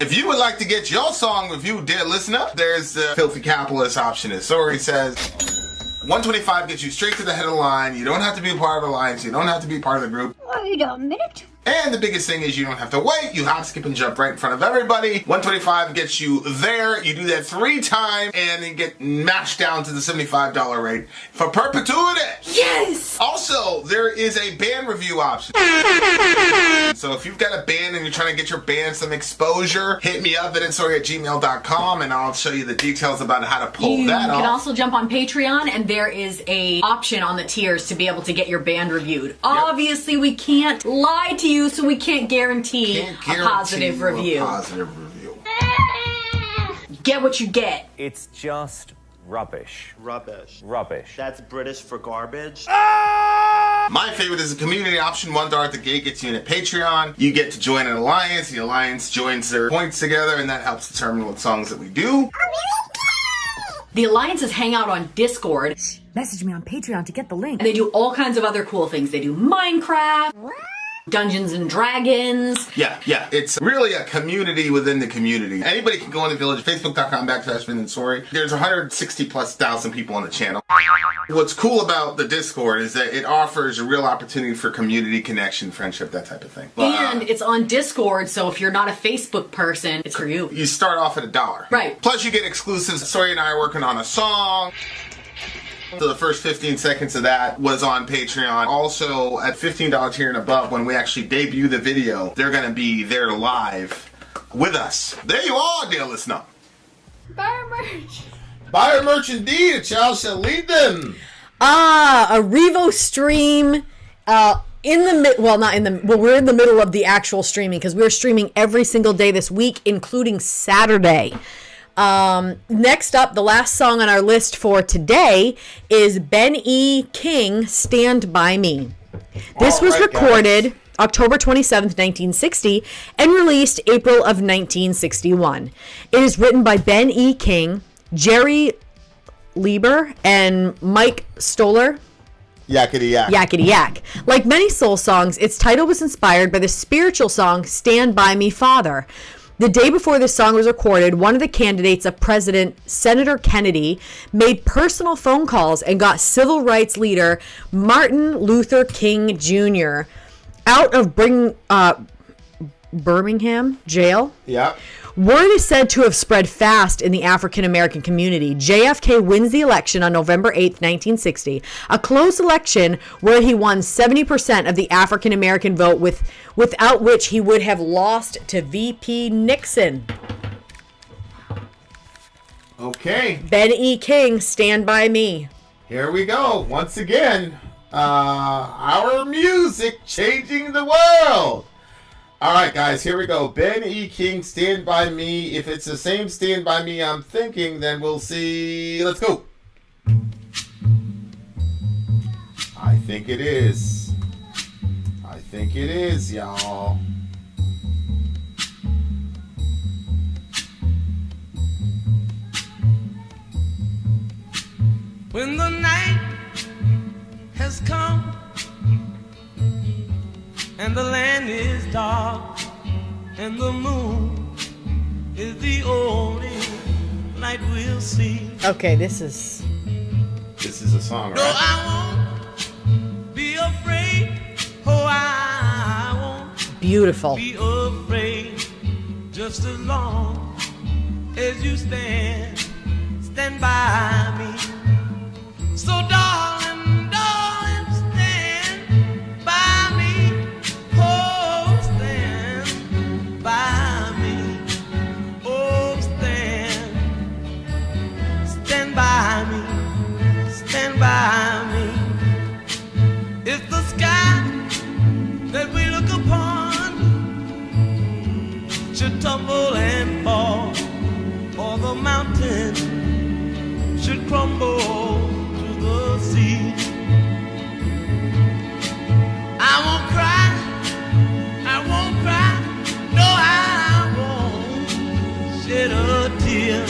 If you would like to get your song reviewed, dear listener, there's the filthy capitalist option. As Sori says, $125 gets you straight to the head of the line. You don't have to be a part of the alliance. You don't have to be part of the group. Wait a minute. And the biggest thing is you don't have to wait. You hop, skip, and jump right in front of everybody. $125 gets you there. You do that 3 times, and then get mashed down to the $75 rate for perpetuity. Yes! Also, there is a band review option. So if you've got a band and you're trying to get your band some exposure, hit me up at vinsori@gmail.com, and I'll show you the details about how to pull that off. You can also jump on Patreon, and there is a option on the tiers to be able to get your band reviewed. Yep. Obviously, we can't lie to you, so we can't guarantee a positive review. Get what you get. It's just rubbish. Rubbish. Rubbish. That's British for garbage. My favorite is the community option. $1 at the gate gets you in at Patreon. You get to join an alliance. The alliance joins their points together, and that helps determine what songs that we do. The alliances hang out on Discord. Message me on Patreon to get the link. And they do all kinds of other cool things. They do Minecraft, Dungeons and Dragons. Yeah. It's really a community within the community. Anybody can go on the village, facebook.com/Vin and Sori. There's 160,000+ people on the channel. What's cool about the Discord is that it offers a real opportunity for community connection, friendship, that type of thing. And it's on Discord, so if you're not a Facebook person, it's for you. You start off at $1. Right. Plus you get exclusives. Sori and I are working on a song. So the first 15 seconds of that was on Patreon. Also, at $15 tier and above, when we actually debut the video, they're going to be there live with us. There you are, dear listener. Buy our merch. Buy our merch indeed. A child shall lead them. A Revo stream. We're in the middle of the actual streaming because we're streaming every single day this week, including Saturday. Next up, the last song on our list for today is Ben E. King, Stand By Me. This was recorded October 27th, 1960, and released April of 1961. It is written by Ben E. King, Jerry Lieber, and Mike Stoller. Yakety yak. Yakety yak. Like many soul songs, its title was inspired by the spiritual song Stand By Me, Father. The day before this song was recorded, one of the candidates of President Senator Kennedy made personal phone calls and got civil rights leader Martin Luther King Jr. out of Birmingham jail. Yeah. Word is said to have spread fast in the African American community. JFK wins the election on November 8th, 1960, a close election where he won 70% of the African American vote, without which he would have lost to VP Nixon. Okay. Ben E. King, Stand By Me. Here we go. Once again, our music changing the world. All right, guys, here we go. Ben E. King, Stand By Me. If it's the same Stand By Me I'm thinking, then we'll see. Let's go. I think it is. I think it is, y'all. When the night has come and the land is dark, and the moon is the only light we'll see. Okay, this is a song, right? No, I won't be afraid. Oh, I won't beautiful. be afraid. Just as long as you stand by me. So darling, stand by me. Oh, stand by me. Oh, stand by me. Stand by me. It's the sky that we look upon should tumble and fall, or the mountain should crumble to the sea. I won't cry, no, I won't shed a tear.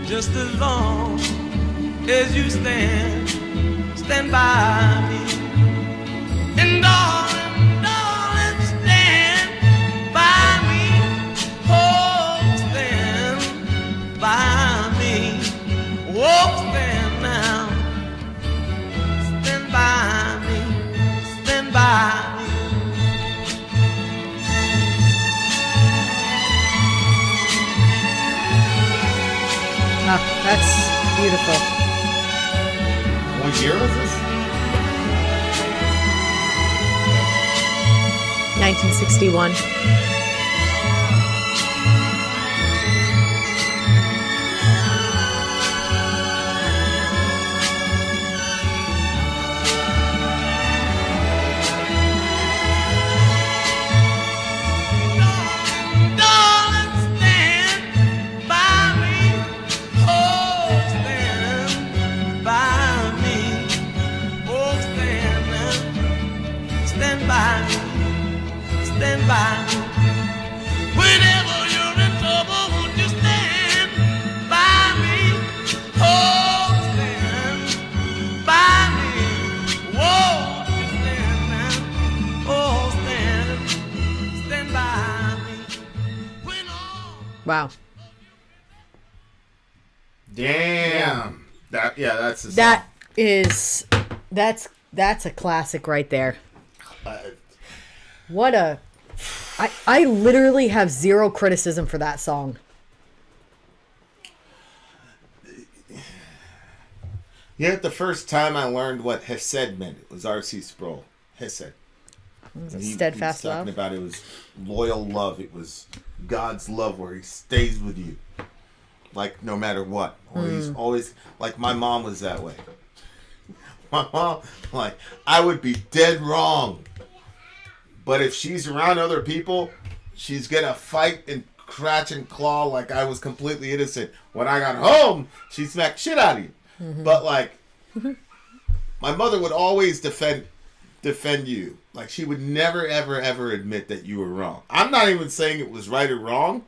Just as long as you stand by me. And darling, stand by me. Oh, Oh, that's beautiful. What year was this? 1961. Wow. Damn. That's the song. That's a classic right there. What a I literally have zero criticism for that song. Yeah, the first time I learned what Hesed meant, it was R.C. Sproul. Hesed. Steadfast he was love. talking about it was loyal love. It was God's love where he stays with you. Like, no matter what. Or he's always, like, my mom was that way. My mom, like, I would be dead wrong. But if she's around other people, she's going to fight and scratch and claw like I was completely innocent. When I got home, she smacked shit out of you. Mm-hmm. But, like, my mother would always defend you. Like, she would never, ever, ever admit that you were wrong. I'm not even saying it was right or wrong,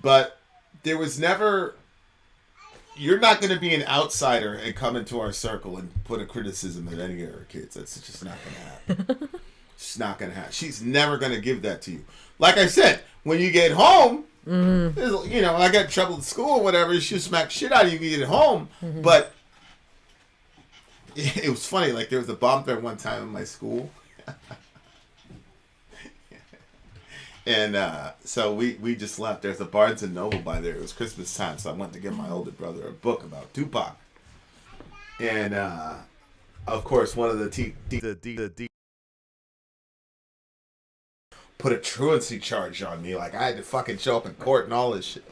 but there was never... You're not going to be an outsider and come into our circle and put a criticism at any of our kids. That's just not going to happen. It's not going to happen. She's never going to give that to you. Like I said, when you get home, you know, I got in trouble at school or whatever, she'll smack shit out of you when you get home. Mm-hmm. But it was funny. Like, there was a bomb threat one time in my school. And so we just left. There's a Barnes and Noble by there. It was Christmas time, so I went to get my older brother a book about Tupac. And of course, one of the put a truancy charge on me. Like, I had to fucking show up in court and all this shit.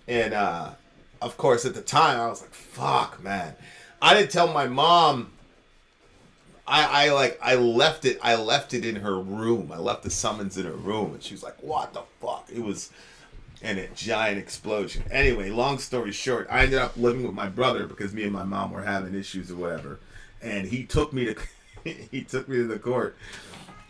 And of course, at the time, I was like, "Fuck, man!" I didn't tell my mom. I left it in her room. I left the summons in her room, and she was like, "What the fuck?" It was a giant explosion. Anyway, long story short, I ended up living with my brother because me and my mom were having issues or whatever, and he took me to the court.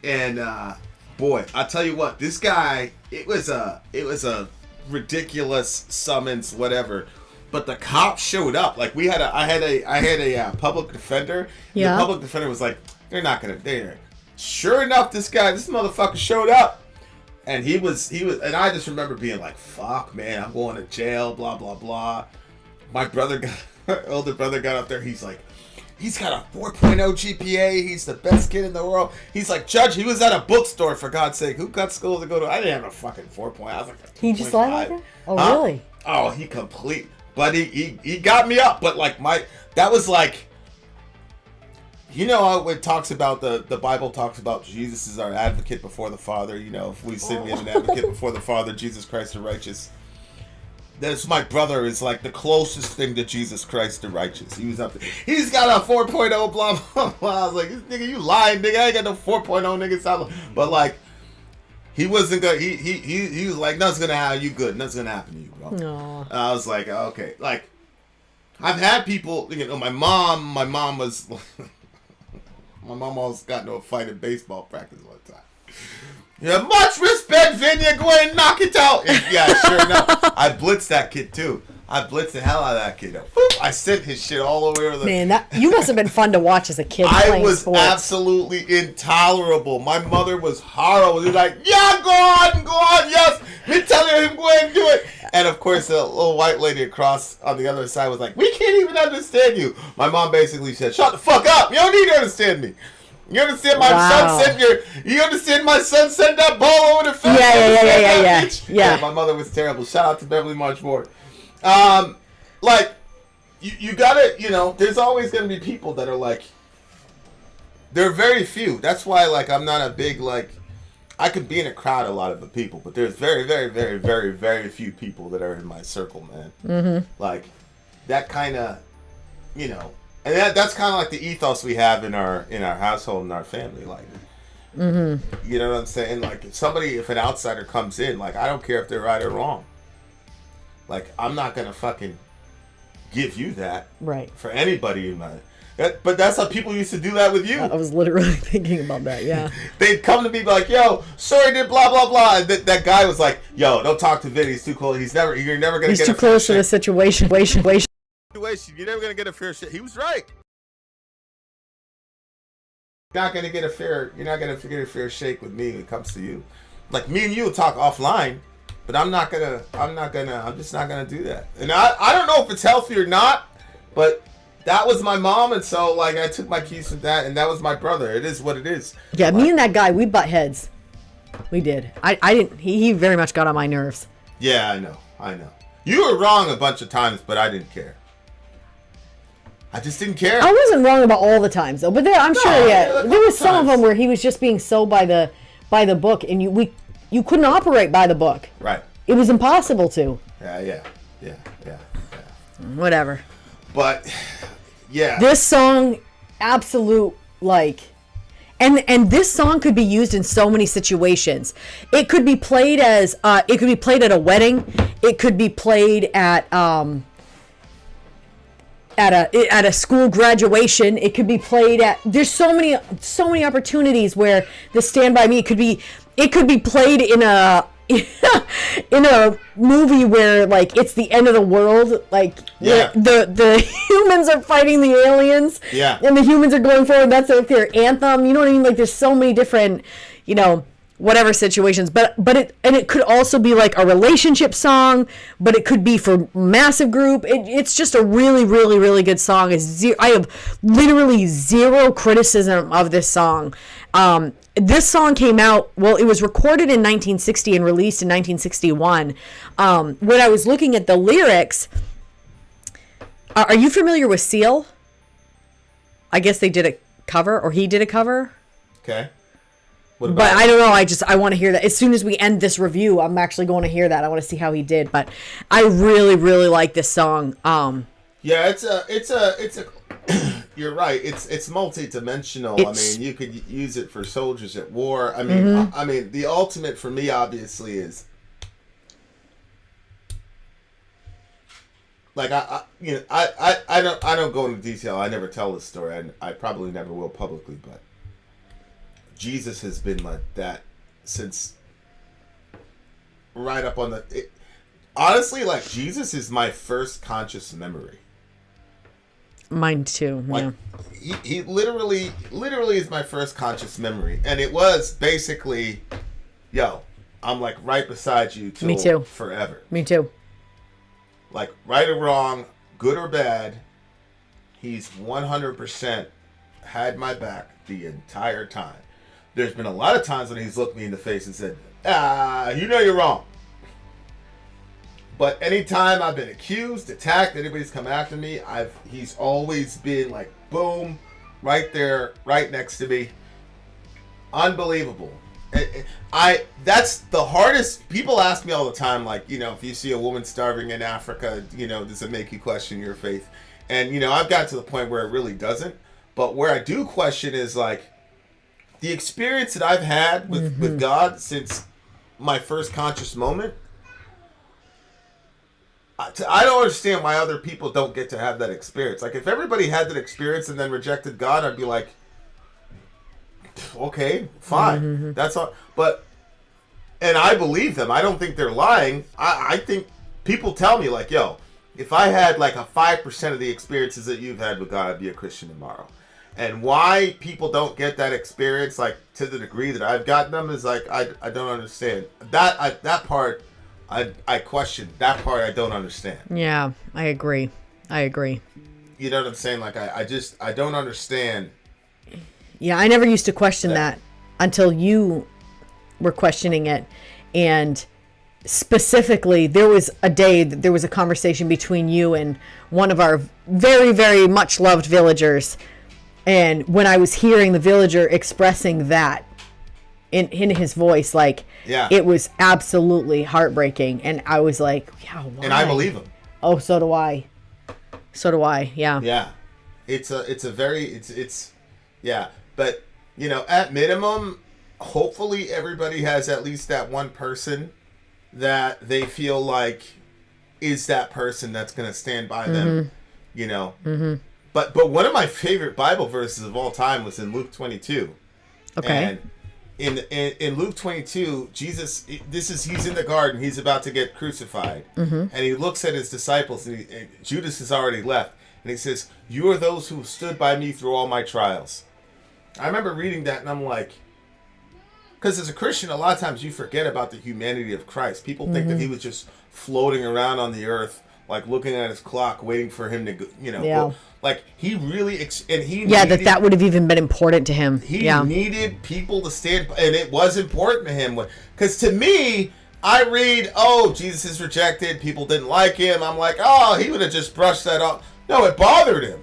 And boy, I'll tell you what, this guy, it was a ridiculous summons, whatever. But the cops showed up. Like, I had a public defender. Yeah. The public defender was like, they're not gonna. They're sure enough. This motherfucker showed up, and he was. And I just remember being like, "Fuck, man, I'm going to jail." Blah blah blah. My older brother got up there. He's like, he's got a 4.0 GPA. He's the best kid in the world. He's like, "Judge, he was at a bookstore, for God's sake. Who got school to go to?" I didn't have a fucking 4.0. I was like, he just lied like that? Oh, really? Oh, he complete. But he got me up. But like that was like, you know how it talks about the Bible talks about Jesus is our advocate before the Father. You know, if we sin, we have an advocate before the Father, Jesus Christ the righteous. That's my brother is like the closest thing to Jesus Christ the righteous. He was up there. He's got a 4.0 blah blah blah. I was like, nigga, you lying, nigga. I ain't got no 4.0 nigga. But like, he wasn't good. He was like, nothing's gonna happen. You good? Nothing's gonna happen to you, bro. No. I was like, okay. Like, I've had people. You know, my mom was. My mom almost got into a fight in baseball practice one time. You have much respect, Vin. You go ahead and knock it out. And yeah, sure enough, I blitzed that kid too. I blitzed the hell out of that kid. I sent his shit all over the... Man, you must have been fun to watch as a kid playing I was sports. Absolutely intolerable. My mother was horrible. She was like, yeah, go on, yes. Me telling him, go ahead and do it. And of course, the little white lady across on the other side was like, we can't even understand you. My mom basically said, shut the fuck up. You don't need to understand me. You understand my son sent that ball over the fence? Yeah. Yeah, my mother was terrible. Shout out to Beverly March Moore. Like, you gotta, there's always gonna be people that are like, there are very few. That's why, like, I'm not a big, like, I could be in a crowd a lot of the people, but there's very, very, very, very, very few people that are in my circle, man. Mm-hmm. Like, that kind of, and that's kind of like the ethos we have in our household and our family. Like, you know what I'm saying? Like, if an outsider comes in, like, I don't care if they're right or wrong. Like, I'm not gonna fucking give you that for anybody in my. But that's how people used to do that with you. I was literally thinking about that, yeah. They'd come to me like, yo, Sori did blah, blah, blah. And that guy was like, yo, don't talk to Vin. He's too close. You're never going to get a fair shake. He's too close to the situation. You're never going to get a fair shake. He was right. You're not going to get a fair shake with me when it comes to you. Like, me and you will talk offline, but I'm just not going to do that. And I don't know if it's healthy or not, but that was my mom, and so, like, I took my keys from that, and that was my brother. It is what it is. Yeah, me and that guy, we butt heads. We did. I didn't. He very much got on my nerves. Yeah, I know. You were wrong a bunch of times, but I didn't care. I just didn't care. I wasn't wrong about all the times, though. But there was some of them where he was just being so by the book, and you couldn't operate by the book. Right. It was impossible to. Yeah. Whatever. But. Yeah. This song, absolute, like, and this song could be used in so many situations. It could be played at a wedding. It could be played at a school graduation. It could be played at. There's so many opportunities where the Stand By Me could be played in a movie where, like, it's the end of the world, like, the humans are fighting the aliens, and the humans are going forward. That's like their anthem. You know what I mean? Like, there's so many different, whatever situations. But it could also be like a relationship song, but it could be for massive group. It's just a really, really, really good song. I have literally zero criticism of this song. This song came out, it was recorded in 1960 and released in 1961. When I was looking at the lyrics, are you familiar with Seal? I guess they did a cover, or he did a cover. Okay. But I don't know. I want to hear that. As soon as we end this review, I'm actually going to hear that. I want to see how he did. But I really, really like this song. Yeah, it's a. You're right. It's multi-dimensional. I mean, you could use it for soldiers at war. I mean, the ultimate for me, obviously, is like I don't go into detail. I never tell this story. I probably never will publicly. But Jesus has been like that since right up on the. Honestly, like, Jesus is my first conscious memory. Mine too. Like, yeah. he literally is my first conscious memory, and it was basically, yo, I'm like right beside you till Me too. Forever. Me too. Like, right or wrong, good or bad, he's 100% had my back the entire time. There's been a lot of times when he's looked me in the face and said, you're wrong. But anytime I've been accused, attacked, anybody's come after me, he's always been like, boom, right there, right next to me. Unbelievable. That's the hardest. People ask me all the time, like, if you see a woman starving in Africa, does it make you question your faith? And, I've got to the point where it really doesn't. But where I do question is, like, the experience that I've had with God since my first conscious moment. I don't understand why other people don't get to have that experience. Like, if everybody had that experience and then rejected God, I'd be like, okay, fine. Mm-hmm. That's all. And I believe them. I don't think they're lying. I think people tell me, like, yo, if I had like a 5% of the experiences that you've had with God, I'd be a Christian tomorrow. And why people don't get that experience, like, to the degree that I've gotten them, is like, I don't understand. That part... I question that part. I don't understand. Yeah, I agree. You know what I'm saying? Like, I don't understand. Yeah, I never used to question that until you were questioning it. And specifically, there was a day that there was a conversation between you and one of our very, very much loved villagers. And when I was hearing the villager expressing that in his voice, like, it was absolutely heartbreaking. And I was like, yeah, why? And I believe him. Oh, so do I. So do I. Yeah. Yeah. It's but you know, at minimum, hopefully everybody has at least that one person that they feel like is that person that's going to stand by them, you know. But one of my favorite Bible verses of all time was in Luke 22. Okay. And in Luke 22, Jesus, he's in the garden, he's about to get crucified, and he looks at his disciples, and Judas has already left, and he says, "You are those who stood by me through all my trials." I remember reading that, and I'm like, because as a Christian, a lot of times you forget about the humanity of Christ. People think that he was just floating around on the earth, like looking at his clock, waiting for him to go, you know, go. Like he really, that would have even been important to him. He needed people to stand, and it was important to him. Because to me, I read, oh, Jesus is rejected, people didn't like him. I'm like, oh, he would have just brushed that off. No, it bothered him.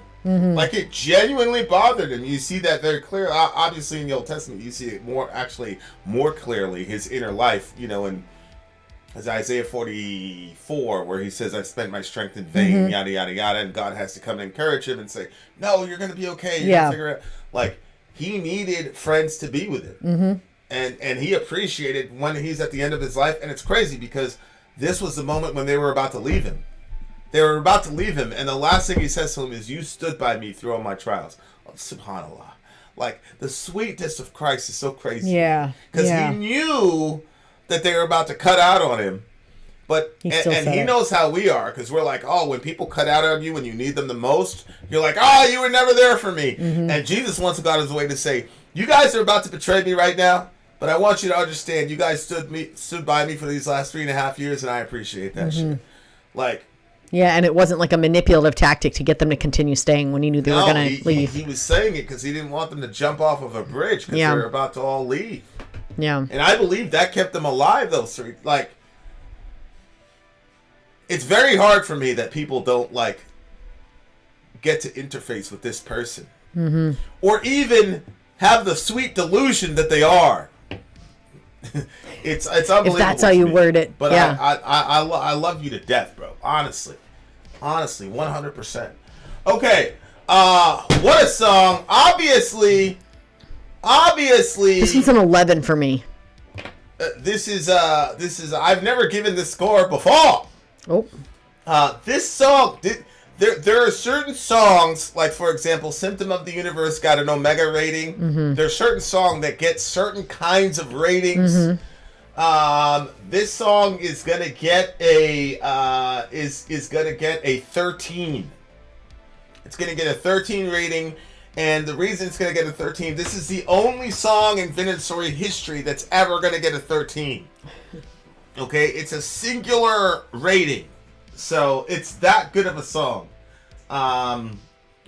Like it genuinely bothered him. You see that very clear. Obviously, in the Old Testament, you see it more clearly, his inner life. You know, in as Isaiah 44, where he says, "I spent my strength in vain," yada yada yada, and God has to come and encourage him and say, "No, you're going to be okay. You're going to figure it out." Like he needed friends to be with him, and he appreciated when he's at the end of his life. And it's crazy because this was the moment when they were about to leave him. They were about to leave him, and the last thing he says to him is, "You stood by me through all my trials." Oh, SubhanAllah. Like, the sweetness of Christ is so crazy. Yeah. Because he knew that they were about to cut out on him. But and he knows how we are, because we're like, oh, when people cut out on you when you need them the most, you're like, oh, you were never there for me. And Jesus once got his way to say, you guys are about to betray me right now, but I want you to understand, you guys stood by me for these last 3.5 years, and I appreciate that shit. Like, yeah, and it wasn't like a manipulative tactic to get them to continue staying when he knew they were going to leave. He was saying it because he didn't want them to jump off of a bridge because they were about to all leave. Yeah. And I believe that kept them alive, though. So, like, it's very hard for me that people don't, like, get to interface with this person. Or even have the sweet delusion that they are. It's unbelievable. If that's how you word it. But I love you to death, bro. Honestly, 100%. Okay, what a song. Obviously, this is an 11 for me. This is I've never given this score before. This song, there are certain songs, like for example, Symptom of the Universe got an Omega rating. There's certain songs that get certain kinds of ratings. This song is gonna get a is gonna get a 13. It's gonna get a 13 rating, and the reason it's gonna get a 13, this is the only song in Vin and Sori history that's ever gonna get a 13. Okay, it's a singular rating, so it's that good of a song.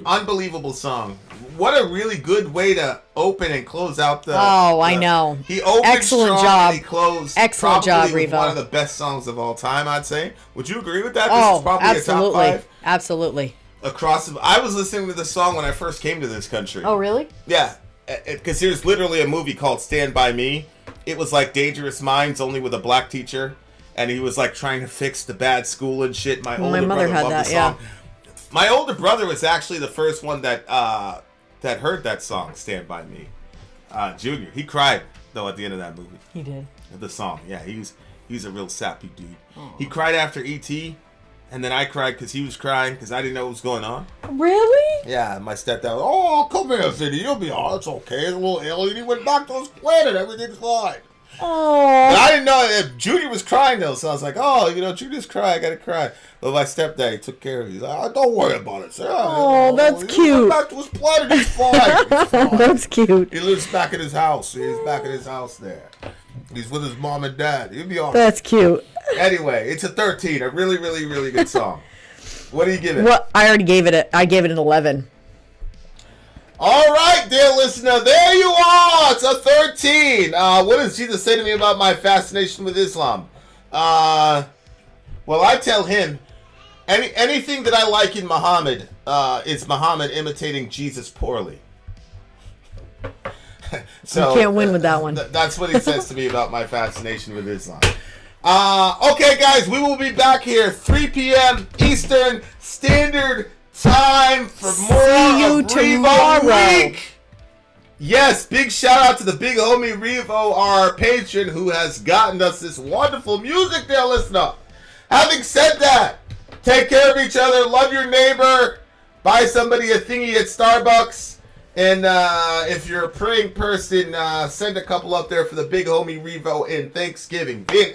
Unbelievable song. What a really good way to open and close out the. I know. He opened excellent strong job. And he closed. Excellent job, with Revo. one of the best songs of all time, I'd say. Would you agree with that? Oh, this is probably absolutely. a top 5. Absolutely. I was listening to this song when I first came to this country. Oh, really? Yeah, because there's literally a movie called Stand By Me. It was like Dangerous Minds, only with a black teacher, and he was like trying to fix the bad school and shit. My older mother brother had loved that. the song. My older brother was actually the first one that heard that song, Stand By Me. Junior. He cried, though, at the end of that movie. He did. The song. Yeah, he's a real sappy dude. Aww. He cried after E.T., and then I cried because he was crying because I didn't know what was going on. Really? Yeah, my stepdad was, oh, come here, Vinny. You'll be all right. It's okay. The little alien, he went back to his planet. Everything's fine. Oh. But I didn't know if Judy was crying, though, so I was like, oh, Judy's crying. I got to cry. But my stepdad, he took care of it. He's like, oh, don't worry about it, sir. Oh, that's he cute. Went back to his planet. He's fine. He's fine. That's cute. He lives back in his house. He's back in his house there. He's with his mom and dad. He'll be all right. That's cute. Anyway, it's a 13. A really, really, really good song. What do you give it? Well, I already gave it. I gave it an 11. All right, dear listener, there you are. It's a 13. What does Jesus say to me about my fascination with Islam? Well, I tell him anything that I like in Muhammad is Muhammad imitating Jesus poorly. So You can't win with that one. That's what he says to me about my fascination with Islam. Okay, guys, we will be back here 3 p.m. Eastern Standard Time for more See you of Revo tomorrow. Week. Yes, big shout out to the big homie Revo, our patron, who has gotten us this wonderful music there, listener. Having said that, take care of each other, love your neighbor, buy somebody a thingy at Starbucks, and if you're a praying person, send a couple up there for the big homie Revo in Thanksgiving. Vin